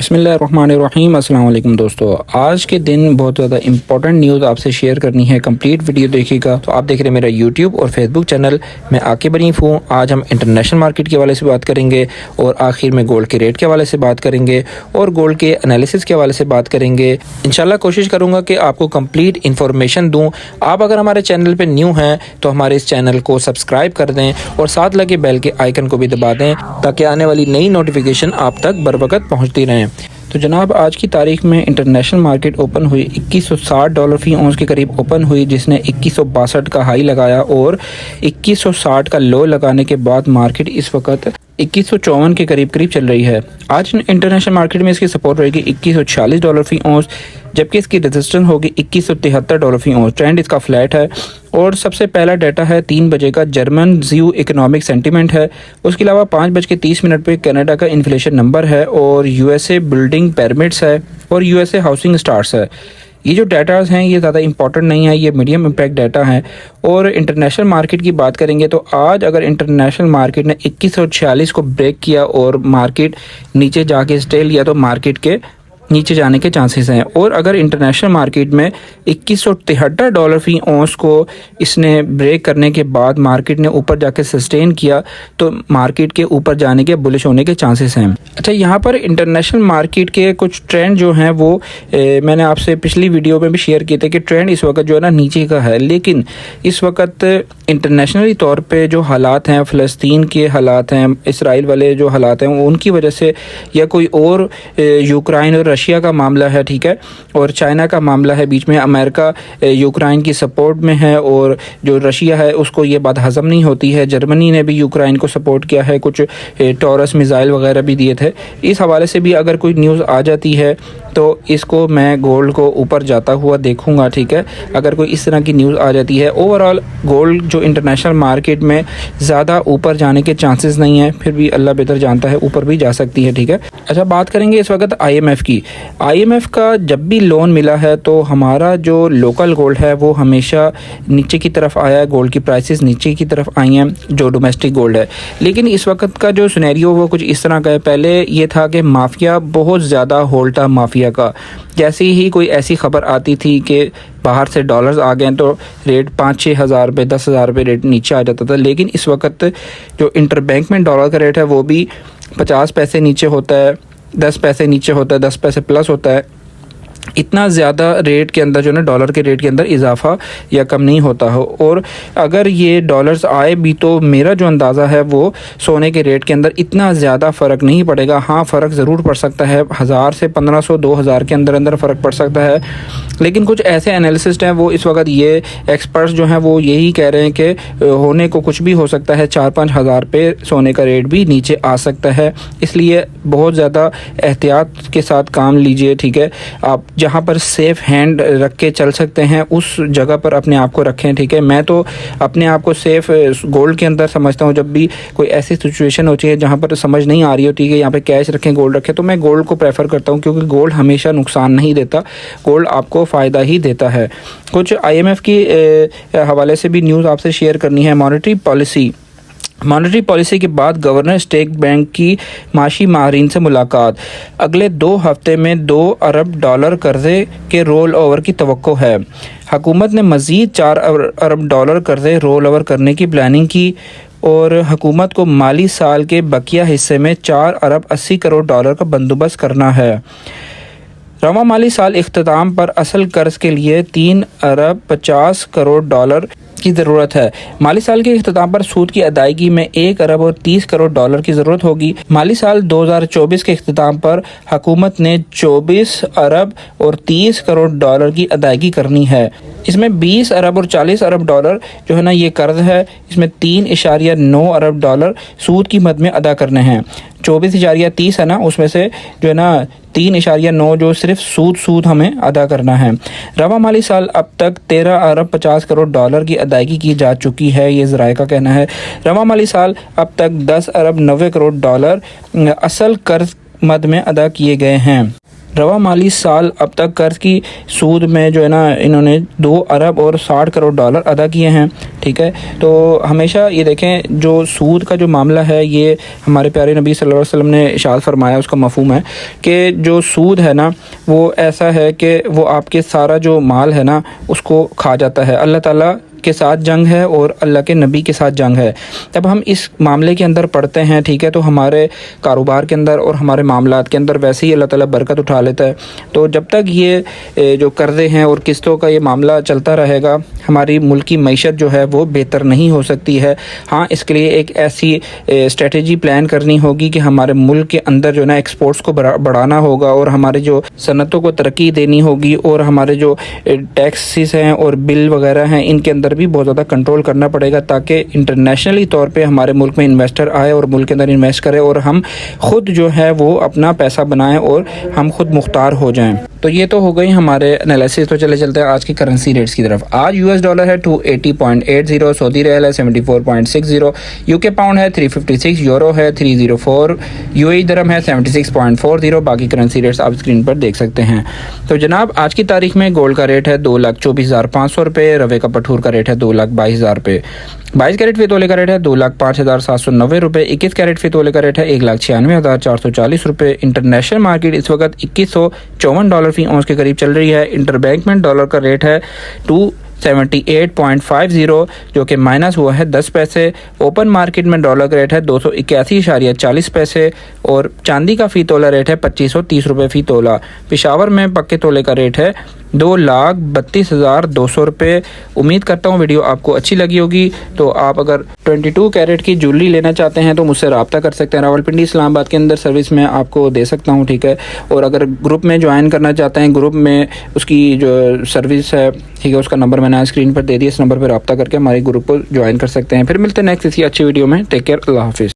बिस्मिल्लाहिर्रहमानिर्रहीम। अस्सलाम वालेकुम दोस्तों, आज के दिन बहुत ज़्यादा इंपॉर्टेंट न्यूज़ आपसे शेयर करनी है। कंप्लीट वीडियो देखिएगा। तो आप देख रहे हैं मेरा यूट्यूब और फेसबुक चैनल। मैं आकिब हनीफ हूँ। आज हम इंटरनेशनल मार्केट के हवाले से बात करेंगे और आखिर में गोल्ड के रेट के हवाले से बात करेंगे और गोल्ड के एनालिसिस के हवाले से बात करेंगे। इंशाल्लाह कोशिश करूँगा कि आपको कंप्लीट इन्फॉर्मेशन दूँ। आप अगर हमारे चैनल पर न्यू हैं तो हमारे इस चैनल को सब्सक्राइब कर दें और साथ लगे बेल के आइकन को भी दबा दें ताकि आने वाली नई नोटिफिकेशन आप तक बर वक्त पहुँचती रहें। तो जनाब, आज की तारीख में इंटरनेशनल मार्केट ओपन हुई $2160 फी औंस के करीब ओपन हुई, जिसने 2162 का हाई लगाया और 2160 का लो लगाने के बाद मार्केट इस वक्त 2154 के करीब चल रही है। आज इंटरनेशनल मार्केट में इसकी सपोर्ट रहेगी $2140 फी औंस, जबकि इसकी रेजिस्टेंस होगी $2173 फी औंस। ट्रेंड इसका फ्लैट है और सबसे पहला डाटा है 3 बजे का जर्मन ज़्यू इकोनॉमिक सेंटीमेंट है। उसके अलावा 5:30 पे कनाडा का इन्फ्लेशन नंबर है और यूएसए बिल्डिंग परमिट्स है और यूएसए हाउसिंग स्टार्ट्स है। ये जो डाटाज हैं ये ज़्यादा इंपॉर्टेंट नहीं है, ये मीडियम इम्पैक्ट डाटा हैं। और इंटरनेशनल मार्केट की बात करेंगे तो आज अगर इंटरनेशनल मार्केट ने 2146 को ब्रेक किया और मार्केट नीचे जाके स्टे लिया तो मार्केट के नीचे जाने के चांसेस हैं। और अगर इंटरनेशनल मार्केट में $2173 फी औंस को इसने ब्रेक करने के बाद मार्केट ने ऊपर जाके सस्टेन किया तो मार्केट के ऊपर जाने के बुलिश होने के चांसेस हैं। अच्छा, यहाँ पर इंटरनेशनल मार्केट के कुछ ट्रेंड जो हैं वो मैंने आपसे पिछली वीडियो में भी शेयर किए थे कि ट्रेंड इस वक्त जो है ना नीचे का है, लेकिन इस वक्त इंटरनेशनली तौर पे जो हालात हैं, फ़लस्तीन के हालात हैं, इसराइल वाले जो हालात हैं उनकी वजह से, या कोई और यूक्रेन और रशिया का मामला है, ठीक है, और चाइना का मामला है बीच में, अमेरिका यूक्रेन की सपोर्ट में है और जो रशिया है उसको ये बात हज़म नहीं होती है। जर्मनी ने भी यूक्रेन को सपोर्ट किया है, कुछ टॉरस मिसाइल वगैरह भी दिए थे। इस हवाले से भी अगर कोई न्यूज़ आ जाती है तो इसको मैं गोल्ड को ऊपर जाता हुआ देखूंगा, ठीक है, अगर कोई इस तरह की न्यूज़ आ जाती है। ओवरऑल गोल्ड जो इंटरनेशनल मार्केट में ज़्यादा ऊपर जाने के चांसेस नहीं है, फिर भी अल्लाह बेहतर जानता है, ऊपर भी जा सकती है, ठीक है। अच्छा, बात करेंगे इस वक्त IMF की। IMF का जब भी लोन मिला है तो हमारा जो लोकल गोल्ड है वो हमेशा नीचे की तरफ आया है, गोल्ड की प्राइसेस नीचे की तरफ आई हैं जो डोमेस्टिक गोल्ड है। लेकिन इस वक्त का जो सिनेरियो वो कुछ इस तरह का है। पहले ये था कि माफिया बहुत ज़्यादा होल्ड था माफिया का। जैसे ही कोई ऐसी खबर आती थी कि बाहर से डॉलर्स आ गए तो रेट 5-6 हज़ार रुपये, 10 हज़ार रुपये रेट नीचे आ जाता था। लेकिन इस वक्त जो इंटरबैंक में डॉलर का रेट है वो भी 50 पैसे नीचे होता है, 10 पैसे नीचे होता है, 10 पैसे प्लस होता है। इतना ज़्यादा रेट के अंदर जो ना डॉलर के रेट के अंदर इजाफा या कम नहीं होता हो। और अगर ये डॉलर्स आए भी तो मेरा जो अंदाज़ा है वो सोने के रेट के अंदर इतना ज़्यादा फ़र्क नहीं पड़ेगा। हाँ, फ़र्क ज़रूर पड़ सकता है, 1000 से 1500-2000 के अंदर फ़र्क पड़ सकता है। लेकिन कुछ ऐसे एनालिसिस्ट हैं वो इस वक्त, ये एक्सपर्ट्स जो हैं वो यही कह रहे हैं कि होने को कुछ भी हो सकता है, 4-5 हज़ार पे सोने का रेट भी नीचे आ सकता है। इसलिए बहुत ज़्यादा एहतियात के साथ काम लीजिए, ठीक है। आप जहाँ पर सेफ़ हैंड रख के चल सकते हैं उस जगह पर अपने आप को रखें, ठीक है। मैं तो अपने आप को सेफ़ गोल्ड के अंदर समझता हूँ। जब भी कोई ऐसी सिचुएशन होती है जहाँ पर समझ नहीं आ रही होती है कि यहाँ पे कैश रखें, गोल्ड रखें, तो मैं गोल्ड को प्रेफर करता हूँ, क्योंकि गोल्ड हमेशा नुकसान नहीं देता, गोल्ड आपको फ़ायदा ही देता है। कुछ IMF की हवाले से भी न्यूज़ आपसे शेयर करनी है। मॉनेटरी पॉलिसी के बाद गवर्नर स्टेट बैंक की माशी माहरीन से मुलाकात। अगले 2 हफ्ते में $2 अरब कर्ज़े के रोल ओवर की तवक्को है। हुकूमत ने मज़ीद $4 अरब कर्ज़े रोल ओवर करने की प्लानिंग की और हुकूमत को माली साल के बकिया हिस्से में $4 अरब 80 करोड़ का बंदोबस्त करना है। रवा माली साल इख्तिताम पर असल कर्ज के लिए $3 अरब 50 करोड़ की ज़रूरत है। माली साल के इख्तिताम पर सूद की अदायगी में $1 अरब और 30 करोड़ की ज़रूरत होगी। माली साल 2024 के इख्तिताम पर हुकूमत ने 24 अरब और 30 करोड़ की अदायगी करनी है। इसमें $20 अरब और 40 अरब जो है ना ये कर्ज है, इसमें $3.9 अरब सूद की मद में अदा करने हैं। 24.30 है ना, उसमें से जो है ना 3.9 जो सिर्फ सूद हमें अदा करना है। रवा माली साल अब तक $13 अरब 50 करोड़ की अदायगी की जा चुकी है, ये ज़राए का कहना है। रवा माली साल अब तक $10 अरब 90 करोड़ असल कर्ज मद में अदा किए गए हैं। रवा माली साल अब तक कर्ज की सूद में जो है ना इन्होंने 2 अरब और 60 करोड़ डॉलर अदा किए हैं। ठीक है, तो हमेशा ये देखें जो सूद का जो मामला है ये हमारे प्यारे नबी सल्लल्लाहु अलैहि वसल्लम ने इरशाद फरमाया, उसका मफहूम है कि जो सूद है ना वो ऐसा है कि वो आपके सारा जो माल है ना उसको खा जाता है। अल्लाह ताला के साथ जंग है और अल्लाह के नबी के साथ जंग है। तब हम इस मामले के अंदर पढ़ते हैं, ठीक है, तो हमारे कारोबार के अंदर और हमारे मामलात के अंदर वैसे ही अल्लाह ताला बरकत उठा लेता है। तो जब तक ये जो कर्ज़े हैं और किस्तों का ये मामला चलता रहेगा, हमारी मुल्क की मईशत जो है वो बेहतर नहीं हो सकती है। हाँ, इसके लिए एक ऐसी स्ट्रेटजी प्लान करनी होगी कि हमारे मुल्क के अंदर जो है ना एक्सपोर्ट्स को बढ़ाना होगा और हमारे जो सनतों को तरक्की देनी होगी और हमारे जो टैक्सेस हैं और बिल वगैरह हैं इनके अंदर भी बहुत ज़्यादा कंट्रोल करना पड़ेगा, ताकि इंटरनेशनली तौर पे हमारे मुल्क में इन्वेस्टर आए और मुल्क के अंदर इन्वेस्ट करें और हम खुद जो है वो अपना पैसा बनाएं और हम खुद मुख्तार हो जाएं। तो ये तो हो गई हमारे एनालिसिस। तो चलते हैं आज की करेंसी रेट्स की तरफ। आज यूएस डॉलर है 280.80, सऊदी रियाल है 74.60, यूके पाउंड है 356, यूरो है 304, यूएई दिरहम है 76.40। बाकी करेंसी रेट्स आप स्क्रीन पर देख सकते हैं। तो जनाब आज की तारीख में गोल्ड का रेट है 2,24,500 रुपये, रवे का पठूर का रेट है 2,22,000 रुपये, 22 कैरेट फी तोले का रेट है 2,05,790 रुपये, 21 कैरेट फी तोले का रेट है 1,96,440 रुपये। इंटरनेशनल मार्केट इस वक्त $2154 फी औंस के करीब चल रही है। इंटरबैंक में डॉलर का रेट है 278.50 जो कि माइनस हुआ है 10 पैसे। ओपन मार्केट में डॉलर का रेट है 281.40 पैसे और चांदी का फ़ी तोला रेट है 2530 रुपये फ़ी तोला। पेशावर में पक्के तोले का रेट है 2,32,200 रुपये। उम्मीद करता हूँ वीडियो आपको अच्छी लगी होगी। तो आप अगर 22 कैरेट की ज्वेलरी लेना चाहते हैं तो मुझसे रब्ता कर सकते हैं। रावलपिंडी इस्लामाबाद के अंदर सर्विस में आपको दे सकता हूँ, ठीक है। और अगर ग्रुप में ज्वाइन करना चाहते हैं, ग्रुप में उसकी जो सर्विस है, ठीक है, उसका नंबर मैंने स्क्रीन पर दे दिया। इस नंबर पर रब्ता करके हमारे ग्रुप को ज्वाइन कर सकते हैं। फिर मिलते हैं नेक्स्ट किसी अच्छी वीडियो में। टेक केयर, अल्लाह हाफिज़।